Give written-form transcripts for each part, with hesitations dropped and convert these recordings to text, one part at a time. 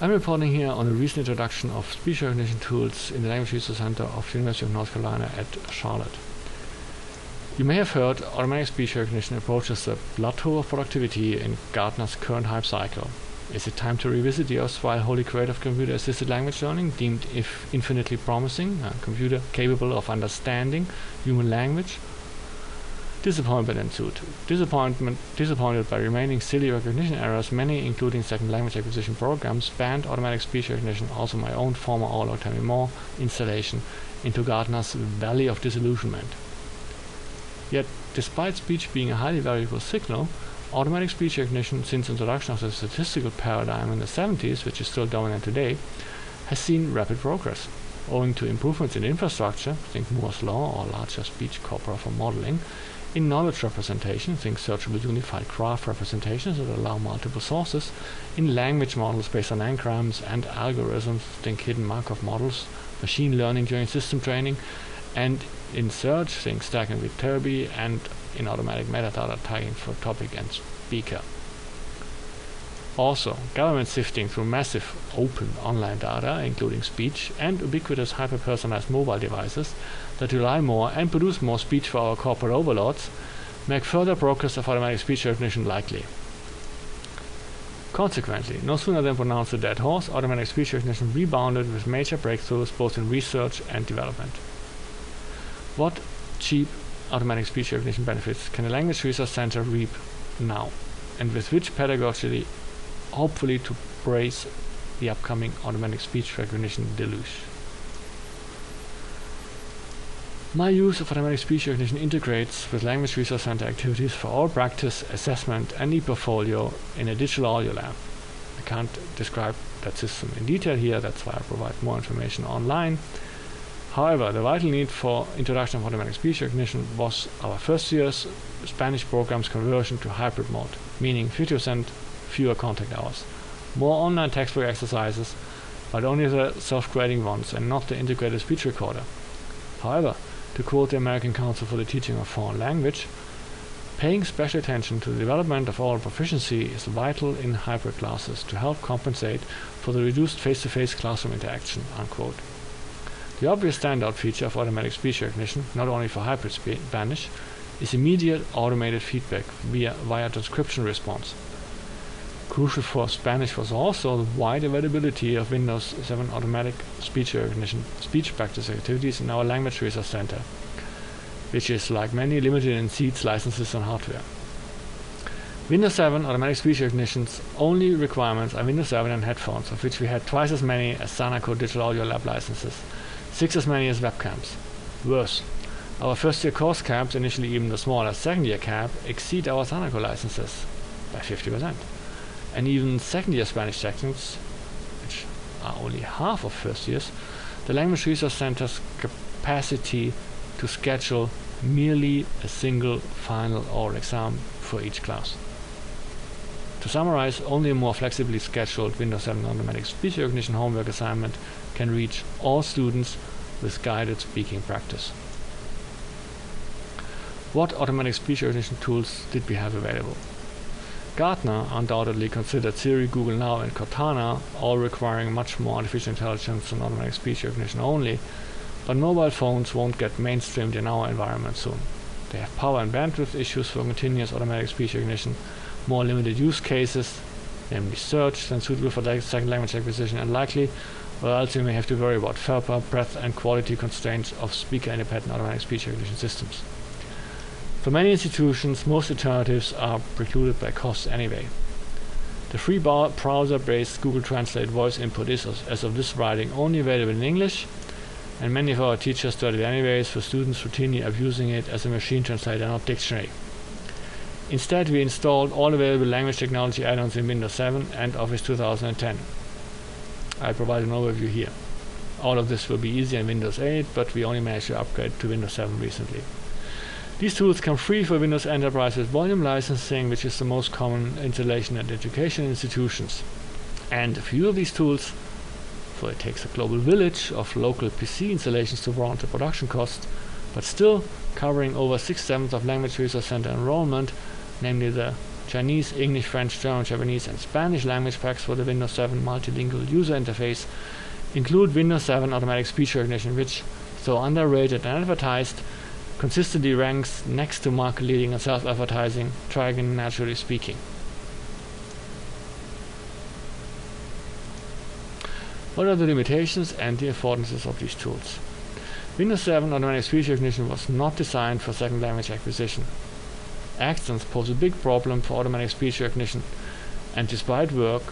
I'm reporting here on a recent introduction of speech recognition tools in the Language Resource Center of the University of North Carolina at Charlotte. You may have heard automatic speech recognition approaches the plateau of productivity in Gartner's current hype cycle. Is it time to revisit the erstwhile holy grail of computer-assisted language learning, deemed infinitely promising, a computer capable of understanding human language? Disappointment ensued. Disappointed by remaining silly recognition errors, many, including second language acquisition programs, banned automatic speech recognition, also my own former Orlog More installation, into Gartner's Valley of Disillusionment. Yet, despite speech being a highly variable signal, automatic speech recognition, since introduction of the statistical paradigm in the 70s, which is still dominant today, has seen rapid progress, owing to improvements in infrastructure, think Moore's law or larger speech corpora for modeling, in knowledge representation, think searchable unified graph representations that allow multiple sources, in language models based on n-grams and algorithms, think hidden Markov models, machine learning during system training, and in search, think stacking with Viterbi, and in automatic metadata tagging for topic and speaker. Also, government sifting through massive open online data, including speech, and ubiquitous hyper-personalized mobile devices that rely more and produce more speech for our corporate overlords, make further progress of automatic speech recognition likely. Consequently, no sooner than pronounced a dead horse, automatic speech recognition rebounded with major breakthroughs both in research and development. What cheap automatic speech recognition benefits can the Language Resource Center reap now, and with which pedagogy hopefully to brace the upcoming automatic speech recognition deluge? My use of automatic speech recognition integrates with Language Resource Center activities for all practice, assessment, and e-portfolio in a digital audio lab. I can't describe that system in detail here, that's why I provide more information online. However, the vital need for introduction of automatic speech recognition was our first year's Spanish program's conversion to hybrid mode, meaning 50% fewer contact hours, more online textbook exercises, but only the self-grading ones and not the integrated speech recorder. However, to quote the American Council for the Teaching of Foreign Language, paying special attention to the development of oral proficiency is vital in hybrid classes to help compensate for the reduced face-to-face classroom interaction, unquote. The obvious standout feature of automatic speech recognition, not only for hybrid Spanish, is immediate automated feedback via transcription response. Crucial for Spanish was also the wide availability of Windows 7 automatic speech recognition speech practice activities in our Language Resource Center, which is, like many, limited in seats, licenses, and hardware. Windows 7 automatic speech recognition's only requirements are Windows 7 and headphones, of which we had twice as many as Sanaco Digital Audio Lab licenses, 6 as many as webcams. Worse, our first-year course caps, initially even the smaller second-year cap, exceed our Sanaco licenses by 50%. And even second-year Spanish sections, which are only half of first years, the Language Resource Center's capacity to schedule merely a single final oral exam for each class. To summarize, only a more flexibly scheduled Windows 7 automatic speech recognition homework assignment can reach all students with guided speaking practice. What automatic speech recognition tools did we have available? Gartner undoubtedly considered Siri, Google Now, and Cortana, all requiring much more artificial intelligence than automatic speech recognition only, but mobile phones won't get mainstreamed in our environment soon. They have power and bandwidth issues for continuous automatic speech recognition, more limited use cases, namely search, than suitable for second language acquisition, and likely, or else you may have to worry about FERPA, breadth, and quality constraints of speaker-independent automatic speech recognition systems. For many institutions, most alternatives are precluded by costs anyway. The free browser-based Google Translate voice input is, as of this writing, only available in English, and many of our teachers studied anyways, for students routinely abusing it as a machine translator, not dictionary. Instead, we installed all available language technology add-ons in Windows 7 and Office 2010. I provide an overview here. All of this will be easy in Windows 8, but we only managed to upgrade to Windows 7 recently. These tools come free for Windows Enterprise with volume licensing, which is the most common installation at education institutions. And a few of these tools, for it takes a global village of local PC installations to warrant the production cost, but still covering over 6/7 of Language Resource Center enrollment, namely the Chinese, English, French, German, Japanese, and Spanish language packs for the Windows 7 multilingual user interface include Windows 7 automatic speech recognition, which, though underrated and advertised, consistently ranks next to market-leading and self-advertising Dragon Naturally Speaking. What are the limitations and the affordances of these tools? Windows 7 automatic speech recognition was not designed for second language acquisition. Accents pose a big problem for automatic speech recognition, and despite work,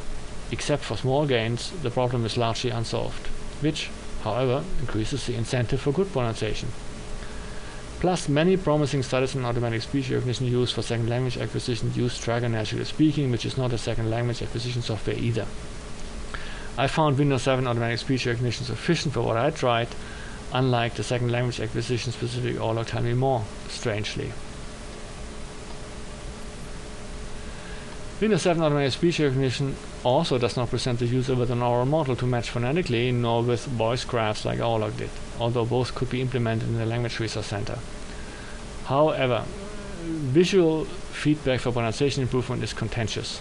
except for small gains, the problem is largely unsolved, which, however, increases the incentive for good pronunciation. Plus, many promising studies on automatic speech recognition use for second language acquisition use Dragon Naturally Speaking, which is not a second language acquisition software either. I found Windows 7 automatic speech recognition sufficient for what I tried, unlike the second language acquisition specific Orlog Tell Me More, strangely. Windows 7 automatic speech recognition also does not present the user with an oral model to match phonetically, nor with voice graphs like Orlog did, although both could be implemented in the Language Resource Center. However, visual feedback for pronunciation improvement is contentious,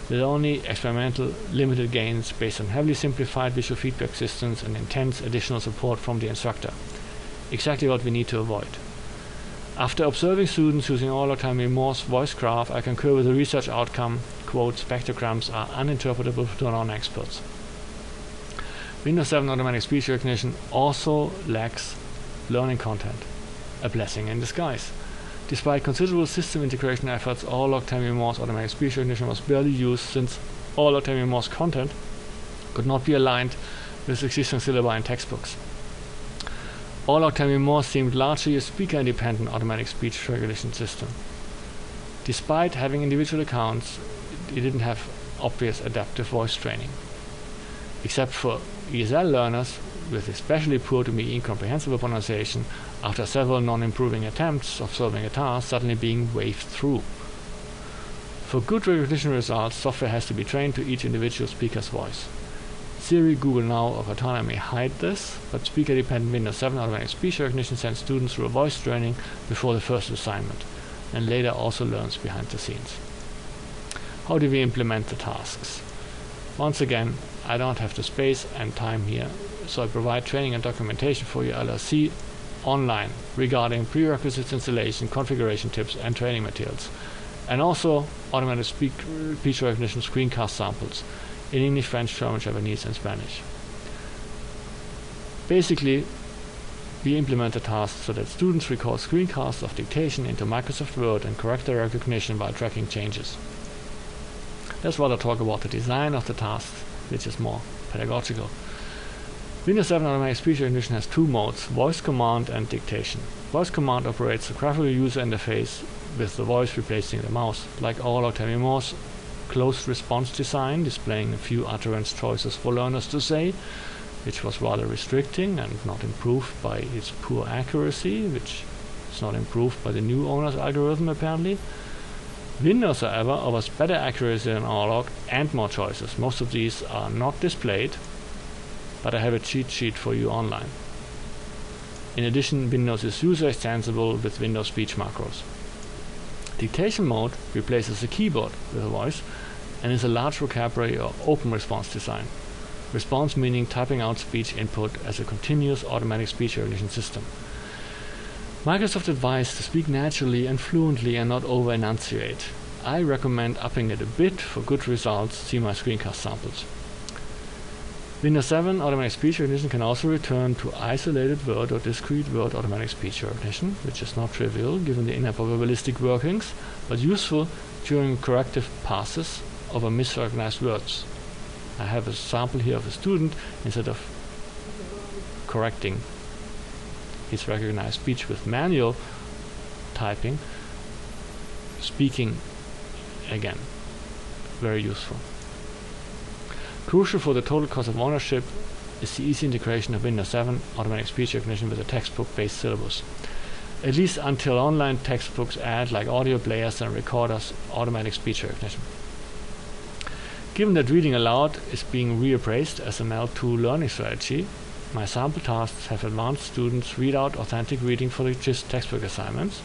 with only experimental limited gains based on heavily simplified visual feedback systems and intense additional support from the instructor. Exactly what we need to avoid. After observing students using Orlog Tell Me More's voice graph, I concur with the research outcome, quote, spectrograms are uninterpretable to non-experts. Windows 7 automatic speech recognition also lacks learning content, a blessing in disguise. Despite considerable system integration efforts, Orlog Tell Me More's automatic speech recognition was barely used, since Orlog Tell Me More's content could not be aligned with existing syllabi and textbooks. Orlog Tell Me More seemed largely a speaker-independent automatic speech recognition system. Despite having individual accounts, it didn't have obvious adaptive voice training. Except for ESL learners with especially poor to me incomprehensible pronunciation, after several non-improving attempts of solving a task suddenly being waved through. For good recognition results, software has to be trained to each individual speaker's voice. Siri, Google Now, or Cortana may hide this, but speaker-dependent Windows 7 automatic speech recognition sends students through a voice training before the first assignment, and later also learns behind the scenes. How do we implement the tasks? Once again, I don't have the space and time here, so I provide training and documentation for your LRC online regarding prerequisites installation, configuration tips, and training materials, and also automatic speech recognition screencast samples in English, French, German, Japanese, and Spanish. Basically, we implement the task so that students record screencasts of dictation into Microsoft Word and correct their recognition while tracking changes. Let's rather talk about the design of the task, which is more pedagogical. Windows 7 automatic speech recognition has two modes, voice command and dictation. Voice command operates a graphical user interface with the voice replacing the mouse, like Orlog Tell Me More's closed response design, displaying a few utterance choices for learners to say, which was rather restricting and not improved by its poor accuracy, which is not improved by the new owner's algorithm apparently. Windows, however, offers better accuracy than Orlog and more choices. Most of these are not displayed, but I have a cheat sheet for you online. In addition, Windows is user extensible with Windows speech macros. Dictation mode replaces the keyboard with a voice and is a large vocabulary or open response design. Response meaning typing out speech input as a continuous automatic speech recognition system. Microsoft advised to speak naturally and fluently and not over-enunciate. I recommend upping it a bit for good results. See my screencast samples. Windows 7 automatic speech recognition can also return to isolated word or discrete word automatic speech recognition, which is not trivial given the inner probabilistic workings, but useful during corrective passes over misrecognized words. I have a sample here of a student, instead of correcting his recognized speech with manual typing, speaking again. Very useful. Crucial for the total cost of ownership is the easy integration of Windows 7 automatic speech recognition with a textbook-based syllabus. At least until online textbooks add, like audio players and recorders, automatic speech recognition. Given that reading aloud is being reappraised as an L2 learning strategy, my sample tasks have advanced students read out authentic reading for the GIST textbook assignments,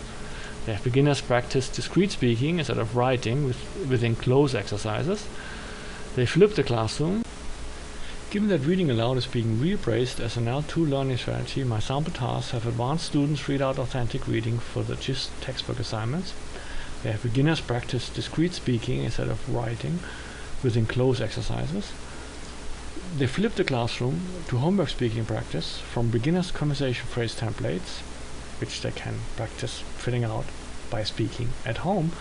They have beginners practice discrete speaking instead of writing within close exercises. They flip the classroom. Given that reading aloud is being reappraised as an L2 learning strategy, my sample tasks have advanced students read out authentic reading for the GIST textbook assignments. They have beginners practice discrete speaking instead of writing within close exercises. They flip the classroom to homework speaking practice from beginners conversation phrase templates, which they can practice filling out by speaking at home,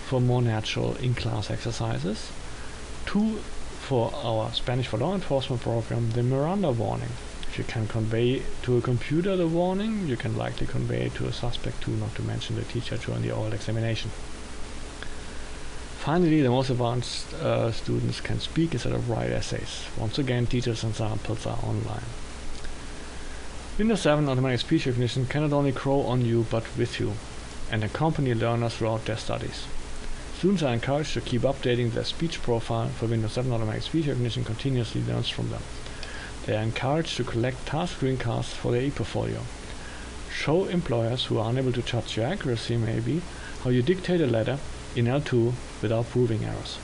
for more natural in-class exercises, to, for our Spanish for Law Enforcement program, the Miranda warning. If you can convey to a computer the warning, you can likely convey it to a suspect too, not to mention the teacher during the oral examination. Finally, the most advanced students can speak instead of write essays. Once again, teachers and samples are online. Windows 7 automatic speech recognition can not only grow on you but with you, and accompany learners throughout their studies. Students are encouraged to keep updating their speech profile, for Windows 7 automatic speech recognition continuously learns from them. They are encouraged to collect task screencasts for their e-portfolio. Show employers who are unable to judge your accuracy, maybe, how you dictate a letter in L2 without proving errors.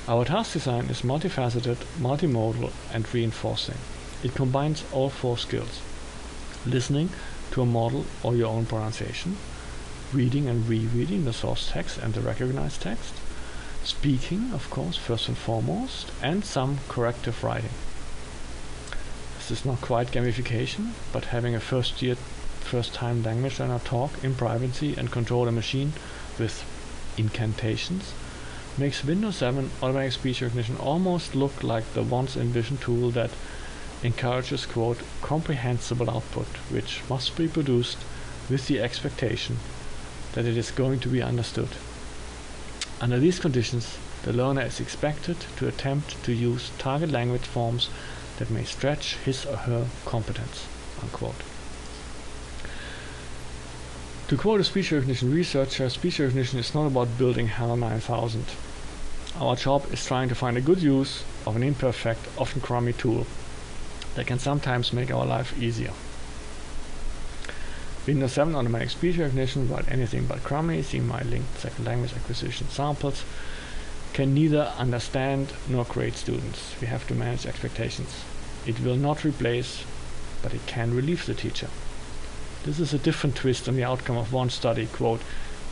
Our task design is multifaceted, multimodal, and reinforcing. It combines all four skills: listening to a model or your own pronunciation, reading and rereading the source text and the recognized text, speaking, of course, first and foremost, and some corrective writing. This is not quite gamification, but having a first-time language learner talk in privacy and control a machine with incantations makes Windows 7 automatic speech recognition almost look like the once envisioned tool that encourages, quote, comprehensible output, which must be produced with the expectation that it is going to be understood. Under these conditions, the learner is expected to attempt to use target language forms that may stretch his or her competence, unquote. To quote a speech recognition researcher, speech recognition is not about building HAL 9000. Our job is trying to find a good use of an imperfect, often crummy tool that can sometimes make our life easier. Windows 7 automatic speech recognition, without anything but crummy, see my linked second language acquisition samples, can neither understand nor grade students. We have to manage expectations. It will not replace, but it can relieve the teacher. This is a different twist on the outcome of one study, quote,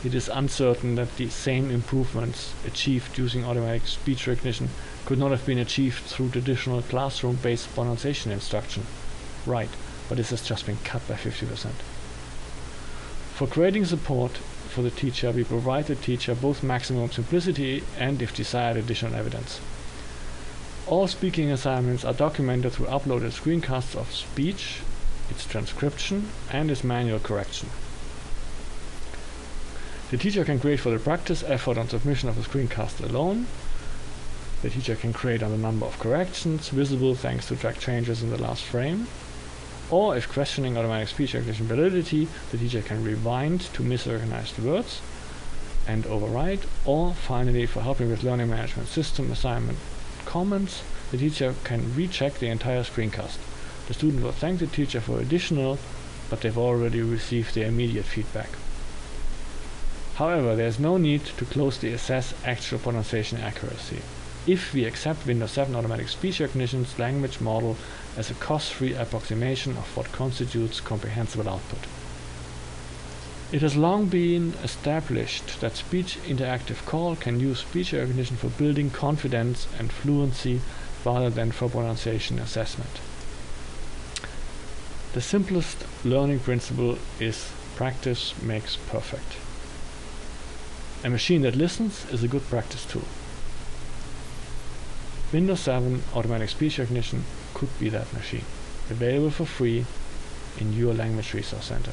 it is uncertain that the same improvements achieved using automatic speech recognition could not have been achieved through traditional classroom-based pronunciation instruction. Right, but this has just been cut by 50%. For grading support for the teacher, we provide the teacher both maximum simplicity and, if desired, additional evidence. All speaking assignments are documented through uploaded screencasts of speech, its transcription, and its manual correction. The teacher can grade for the practice effort on submission of a screencast alone. The teacher can grade on the number of corrections visible thanks to track changes in the last frame. Or, if questioning automatic speech recognition validity, the teacher can rewind to misrecognized words and override. Or, finally, for helping with learning management system assignment comments, the teacher can recheck the entire screencast. The student will thank the teacher for additional, but they've already received their immediate feedback. However, there is no need to closely assess actual pronunciation accuracy if we accept Windows 7 automatic speech recognition's language model as a cost-free approximation of what constitutes comprehensible output. It has long been established that speech interactive call can use speech recognition for building confidence and fluency rather than for pronunciation assessment. The simplest learning principle is practice makes perfect. A machine that listens is a good practice tool. Windows 7 automatic speech recognition could be that machine, available for free in your language resource center.